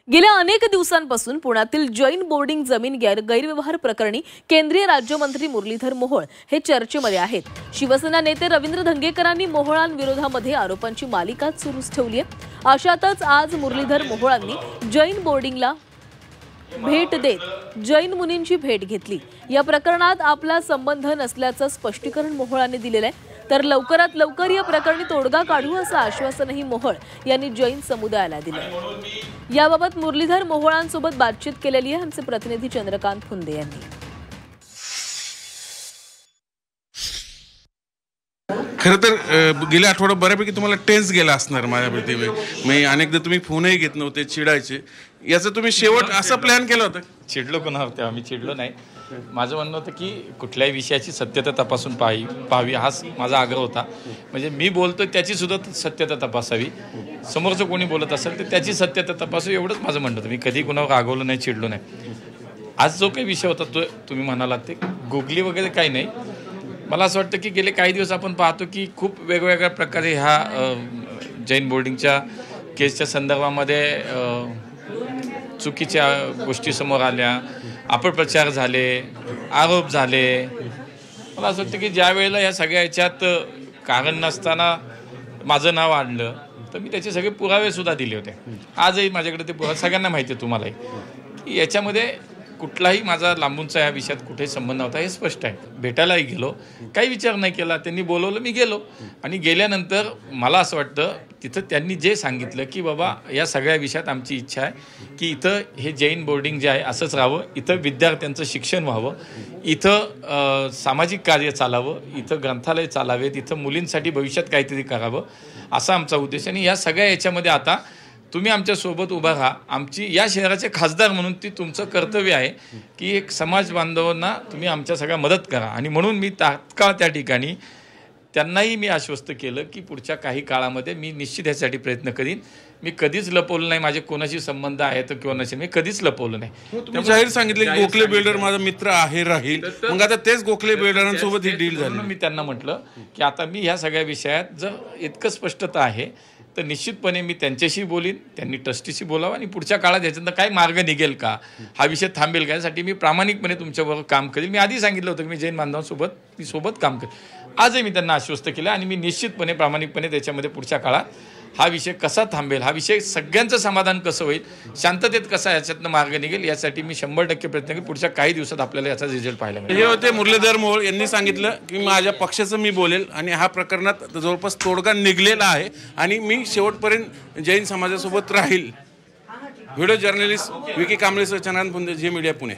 गेल्या अनेक दिवसांपासून पुण्यातील जैन बोर्डिंग जमीन गैरव्यवहार प्रकरणी केंद्रीय राज्यमंत्री मुरलीधर मोहोळ हे चर्चेमध्ये आहेत। शिवसेना नेते रवींद्र धंगेकरांनी मोहोळांविरोधामध्ये आरोपांची मालिकाच सुरूच ठेवली आहे। अशातच आज मुरलीधर मोहोळांनी जैन बोर्डिंगला भेट देत जैन मुनींची भेट घेतली। या प्रकरणात आपला संबंध नसल्याचं स्पष्टीकरण मोहोळांनी दिलेलं आहे। तर लवकरात लवकर या प्रकरणी तोडगा काढू असं आश्वासनही मोहोळ यांनी जैन समुदायाला दिले। याबाबत मुरलीधर मोहोळांसोबत बातचीत केलेली आहे आमचे प्रतिनिधी चंद्रकांत फुंदे यांनी। खरं तर गेल्या आठवड्यात बऱ्यापैकी तुम्हाला टेन्स गेला असणार माझ्या प्रतिमे मी अनेकदा तुम्ही फोनही घेत नव्हते, चिडायचे। याचा तुम्ही शेवट असा प्लॅन केला होता? चिडलो कोणा होते आम्ही? चिडलो नाही। माझं म्हणणं होतं की कुठल्याही विषयाची सत्यता तपासून पाहावी हाच माझा आग्रह होता। म्हणजे मी बोलतो त्याची सुद्धा सत्यता तपासावी, समोरचं कोणी बोलत असेल तर त्याची सत्यता तपासावी, एवढंच माझं म्हणणं होतं। मी कधी कुणावर रागवलं नाही, चिडलो नाही। आज जो काही विषय होता तो तुम्ही म्हणालात ते गुगली वगैरे काही नाही। मला असं वाटतं की गेले काही दिवस आपण पाहतो की खूप वेगवेगळ्या प्रकारे ह्या जैन बोर्डिंगच्या केसच्या संदर्भामध्ये चुकीच्या गोष्टी समोर आल्या, अपप्रचार झाले, आरोप झाले। मला असं वाटतं की ज्या वेळेला या सगळ्या याच्यात कारण नसताना माझं नाव आणलं तर मी त्याचे सगळे पुरावेसुद्धा दिले होते। आजही माझ्याकडे ते पुरावे सगळ्यांना माहिती आहे, तुम्हालाही, की याच्यामध्ये कुठलाही माझा लांबूनचा या विषयात कुठेही संबंध होता हे स्पष्ट आहे। भेटायलाही गेलो, काही विचार नाही केला, त्यांनी बोलवलं, मी गेलो। आणि गेल्यानंतर मला असं वाटतं तिथं त्यांनी जे सांगितलं की बाबा या सगळ्या विषयात आमची इच्छा आहे की इथं हे जैन बोर्डिंग जे आहे असंच राहावं, इथं विद्यार्थ्यांचं शिक्षण व्हावं, इथं सामाजिक कार्य चालावं, इथं ग्रंथालय चालावेत, इथं मुलींसाठी भविष्यात काहीतरी करावं, असा आमचा उद्देश। आणि या सगळ्या याच्यामध्ये आता तुम्ही आमच्यासोबत उभा राहा। आमची या शहराचे खासदार म्हणून ती तुमचं कर्तव्य आहे की एक समाज बांधवांना तुम्ही आमच्या सगळ्या मदत करा। आणि म्हणून मी तात्काळ त्या ठिकाणी त्यांनाही मी आश्वस्त केलं की पुढच्या काही काळामध्ये मी निश्चित यासाठी प्रयत्न करीन। मी कधीच लपवलं नाही माझे कोणाशी संबंध आहेत किंवा नसेल, मी कधीच लपवलं नाही। तुम्ही जाहीर सांगितले की गोखले बिल्डर माझा मित्र आहे, राहील। मग आता तेच गोखले बिल्डरांसोबत ही डील झाली। मी त्यांना म्हटलं की आता मी ह्या सगळ्या विषयात जर इतकं स्पष्टता आहे तर निश्चितपणे मी त्यांच्याशी बोलीन, त्यांनी ट्रस्टीशी बोलावं आणि पुढच्या काळात याच्यानंतर काय मार्ग निघेल का, हा विषय थांबेल का, यासाठी मी प्रामाणिकपणे तुमच्याबरोबर काम करेल। मी आधी सांगितलं होतं की मी जैन बांधवांसोबत सोबत काम करेल। आजही मी त्यांना आश्वस्त केलं आणि मी निश्चितपणे प्रामाणिकपणे त्याच्यामध्ये पुढच्या काळात हा विषय कसा थांबेल, हा विषय सगळ्यांचं समाधान कसं होईल, शांततेत कसा याच्यातनं मार्ग निघेल, यासाठी मी 100% प्रयत्न करेन। पुढच्या काही दिवसात आपल्याला याचा रिझल्ट पाहायला मिळेल। हे होते मुरलीधर मोहोळ यांनी सांगितलं की माझ्या पक्षाचं मी बोलेल आणि हा प्रकरणात जवळपास तोडगा निघलेला आहे आणि मी शेवटपर्यंत जैन समाजासोबत राहील। व्हिडिओ जर्नलिस्ट विकी कांबळेसह चंद्रकांत फुंदे, झी मीडिया, पुणे।